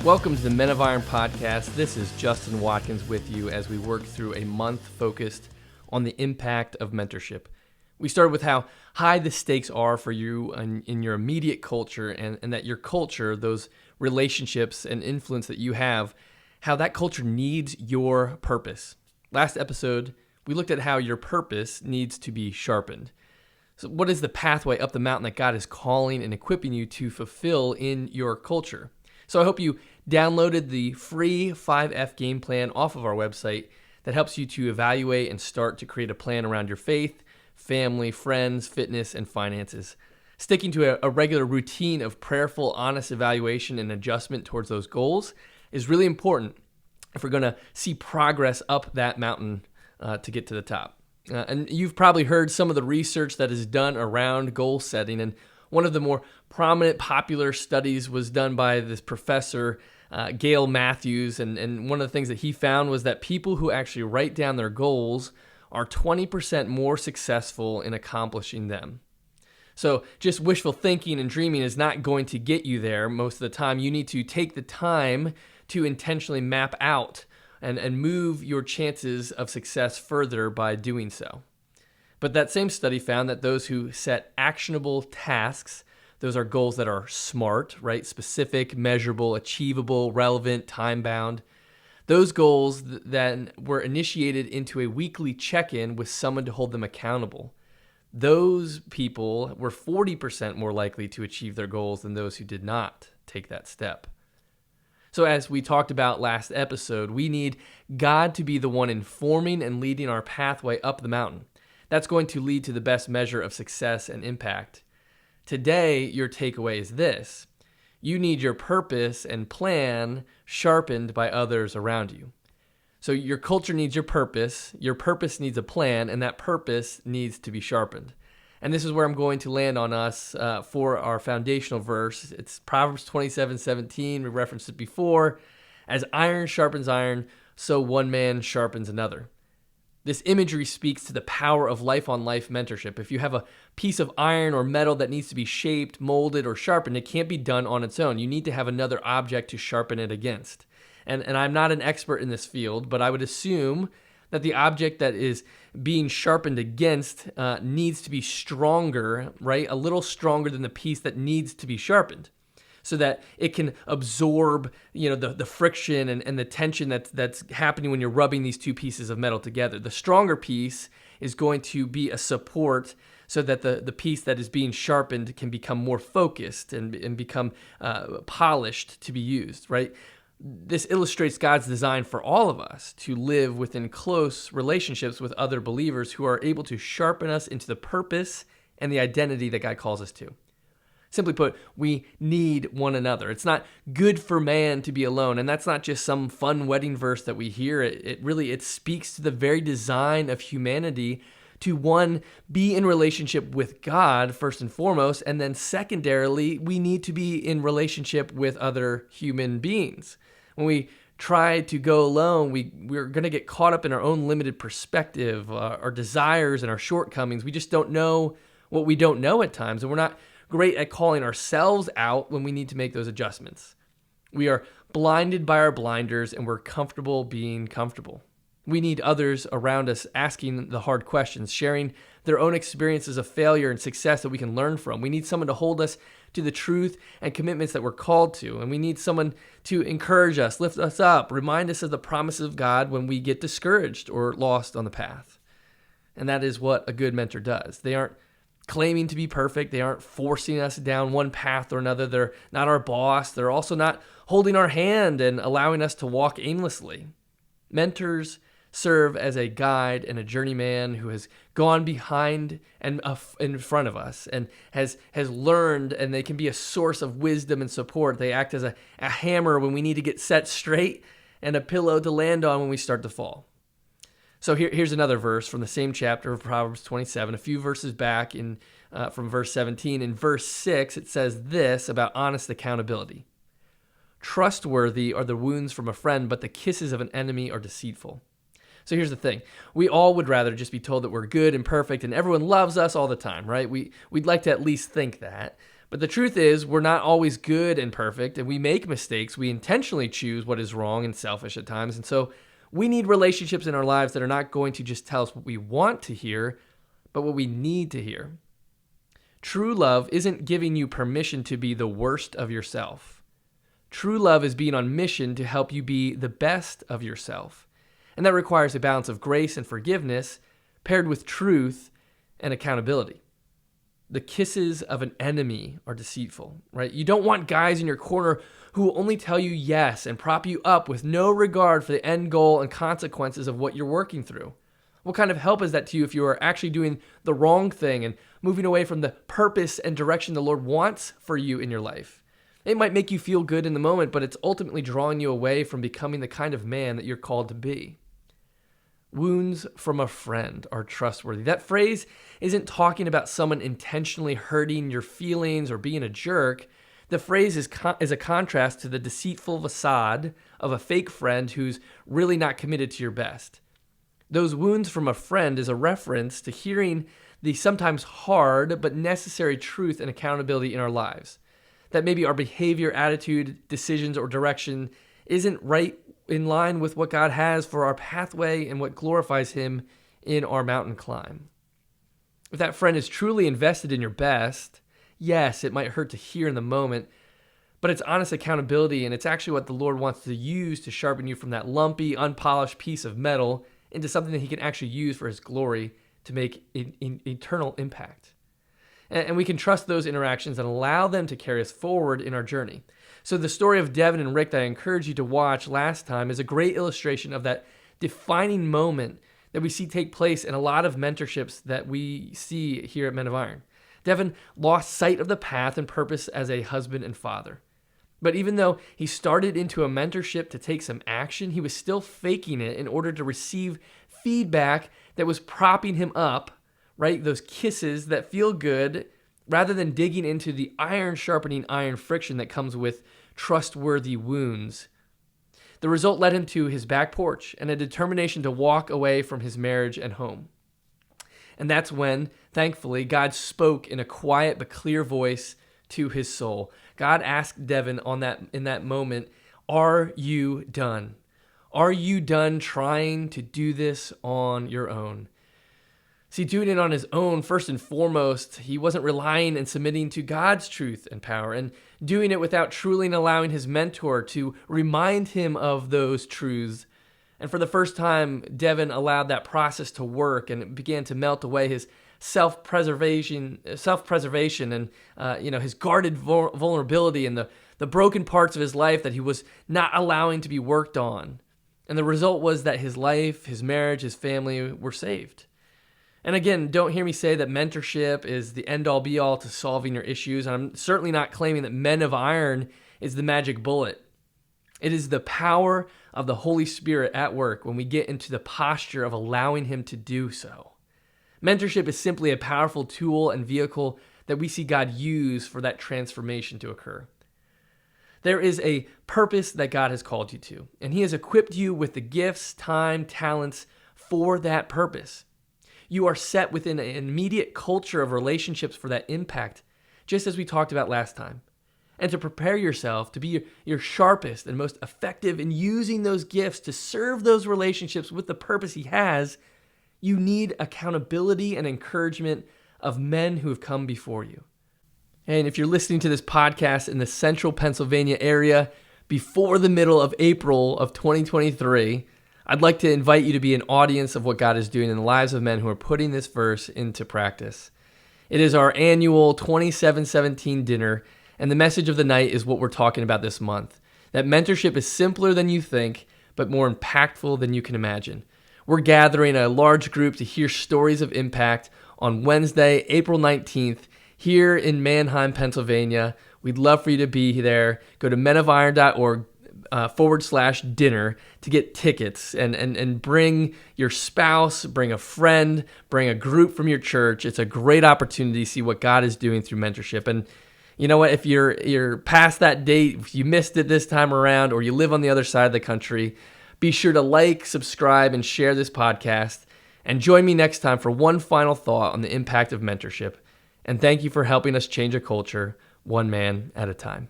Welcome to the Men of Iron podcast. This is Justin Watkins with you as we work through a month focused on the impact of mentorship. We started with how high the stakes are for you in your immediate culture and that your culture, those relationships and influence that you have, how that culture needs your purpose. Last episode, we looked at how your purpose needs to be sharpened. So what is the pathway up the mountain that God is calling and equipping you to fulfill in your culture? So I hope you downloaded the free 5F game plan off of our website that helps you to evaluate and start to create a plan around your faith, family, friends, fitness, and finances. Sticking to a regular routine of prayerful, honest evaluation and adjustment towards those goals is really important if we're going to see progress up that mountain to get to the top. And you've probably heard some of the research that is done around goal setting, and one of the more prominent, popular studies was done by this professor, Gail Matthews, and one of the things that he found was that people who actually write down their goals are 20% more successful in accomplishing them. So just wishful thinking and dreaming is not going to get you there most of the time. You need to take the time to intentionally map out and move your chances of success further by doing so. But that same study found that those who set actionable tasks, those are goals that are SMART, right? Specific, measurable, achievable, relevant, time-bound. Those goals then were initiated into a weekly check-in with someone to hold them accountable. Those people were 40% more likely to achieve their goals than those who did not take that step. So as we talked about last episode, we need God to be the one informing and leading our pathway up the mountain. That's going to lead to the best measure of success and impact. Today, your takeaway is this: you need your purpose and plan sharpened by others around you. So your culture needs your purpose needs a plan, and that purpose needs to be sharpened. And this is where I'm going to land on us for our foundational verse. It's Proverbs 27:17. We referenced it before. As iron sharpens iron, so one man sharpens another. This imagery speaks to the power of life-on-life mentorship. If you have a piece of iron or metal that needs to be shaped, molded, or sharpened, it can't be done on its own. You need to have another object to sharpen it against. And I'm not an expert in this field, but I would assume that the object that is being sharpened against needs to be stronger, right? A little stronger than the piece that needs to be sharpened, so that it can absorb, the friction and the tension that's happening when you're rubbing these two pieces of metal together. The stronger piece is going to be a support so that the piece that is being sharpened can become more focused and become polished to be used, right? This illustrates God's design for all of us to live within close relationships with other believers who are able to sharpen us into the purpose and the identity that God calls us to. Simply put, we need one another. It's not good for man to be alone, and that's not just some fun wedding verse that we hear. It speaks to the very design of humanity to, one, be in relationship with God first and foremost, and then secondarily, we need to be in relationship with other human beings. When we try to go alone, we're going to get caught up in our own limited perspective, our desires and our shortcomings. We just don't know what we don't know at times, and we're not great at calling ourselves out when we need to make those adjustments. We are blinded by our blinders, and we're comfortable being comfortable. We need others around us asking the hard questions, sharing their own experiences of failure and success that we can learn from. We need someone to hold us to the truth and commitments that we're called to. And we need someone to encourage us, lift us up, remind us of the promises of God when we get discouraged or lost on the path. And that is what a good mentor does. They aren't claiming to be perfect. They aren't forcing us down one path or another. They're not our boss. They're also not holding our hand and allowing us to walk aimlessly. Mentors serve as a guide and a journeyman who has gone behind and in front of us and has learned, and they can be a source of wisdom and support. They act as a hammer when we need to get set straight and a pillow to land on when we start to fall. So here's another verse from the same chapter of Proverbs 27, a few verses back from verse 17. In verse 6, it says this about honest accountability. Trustworthy are the wounds from a friend, but the kisses of an enemy are deceitful. So here's the thing. We all would rather just be told that we're good and perfect and everyone loves us all the time, right? We'd like to at least think that. But the truth is, we're not always good and perfect, and we make mistakes. We intentionally choose what is wrong and selfish at times. And so we need relationships in our lives that are not going to just tell us what we want to hear, but what we need to hear. True love isn't giving you permission to be the worst of yourself. True love is being on mission to help you be the best of yourself. And that requires a balance of grace and forgiveness paired with truth and accountability. The kisses of an enemy are deceitful, right? You don't want guys in your corner who will only tell you yes and prop you up with no regard for the end goal and consequences of what you're working through. What kind of help is that to you if you are actually doing the wrong thing and moving away from the purpose and direction the Lord wants for you in your life? It might make you feel good in the moment, but it's ultimately drawing you away from becoming the kind of man that you're called to be. Wounds from a friend are trustworthy. That phrase isn't talking about someone intentionally hurting your feelings or being a jerk. The phrase is a contrast to the deceitful facade of a fake friend who's really not committed to your best. Those wounds from a friend is a reference to hearing the sometimes hard but necessary truth and accountability in our lives. That maybe our behavior, attitude, decisions, or direction isn't right in line with what God has for our pathway and what glorifies Him in our mountain climb. If that friend is truly invested in your best, yes, it might hurt to hear in the moment, but it's honest accountability, and it's actually what the Lord wants to use to sharpen you from that lumpy, unpolished piece of metal into something that He can actually use for His glory to make an eternal impact. And we can trust those interactions and allow them to carry us forward in our journey. So the story of Devin and Rick that I encouraged you to watch last time is a great illustration of that defining moment that we see take place in a lot of mentorships that we see here at Men of Iron. Devin lost sight of the path and purpose as a husband and father. But even though he started into a mentorship to take some action, he was still faking it in order to receive feedback that was propping him up, right? Those kisses that feel good, rather than digging into the iron sharpening iron friction that comes with trustworthy wounds. The result led him to his back porch and a determination to walk away from his marriage and home. And that's when, thankfully, God spoke in a quiet but clear voice to his soul. God asked Devin in that moment, "Are you done? Are you done trying to do this on your own?" See, doing it on his own, first and foremost, he wasn't relying and submitting to God's truth and power, and doing it without truly allowing his mentor to remind him of those truths. And for the first time, Devin allowed that process to work, and it began to melt away his self-preservation, and his guarded vulnerability and the broken parts of his life that he was not allowing to be worked on. And the result was that his life, his marriage, his family were saved. And again, don't hear me say that mentorship is the end-all be-all to solving your issues. I'm certainly not claiming that Men of Iron is the magic bullet. It is the power of the Holy Spirit at work when we get into the posture of allowing Him to do so. Mentorship is simply a powerful tool and vehicle that we see God use for that transformation to occur. There is a purpose that God has called you to, and He has equipped you with the gifts, time, talents for that purpose. You are set within an immediate culture of relationships for that impact, just as we talked about last time. And to prepare yourself to be your sharpest and most effective in using those gifts to serve those relationships with the purpose He has, you need accountability and encouragement of men who have come before you. And if you're listening to this podcast in the central Pennsylvania area before the middle of April of 2023, I'd like to invite you to be an audience of what God is doing in the lives of men who are putting this verse into practice. It is our annual 2717 dinner, and the message of the night is what we're talking about this month. That mentorship is simpler than you think, but more impactful than you can imagine. We're gathering a large group to hear stories of impact on Wednesday, April 19th, here in Manheim, Pennsylvania. We'd love for you to be there. Go to menofiron.org /dinner to get tickets and bring your spouse, bring a friend, bring a group from your church. It's a great opportunity to see what God is doing through mentorship. And you know what? If you're past that date, if you missed it this time around, or you live on the other side of the country, be sure to like, subscribe, and share this podcast. And join me next time for one final thought on the impact of mentorship. And thank you for helping us change a culture one man at a time.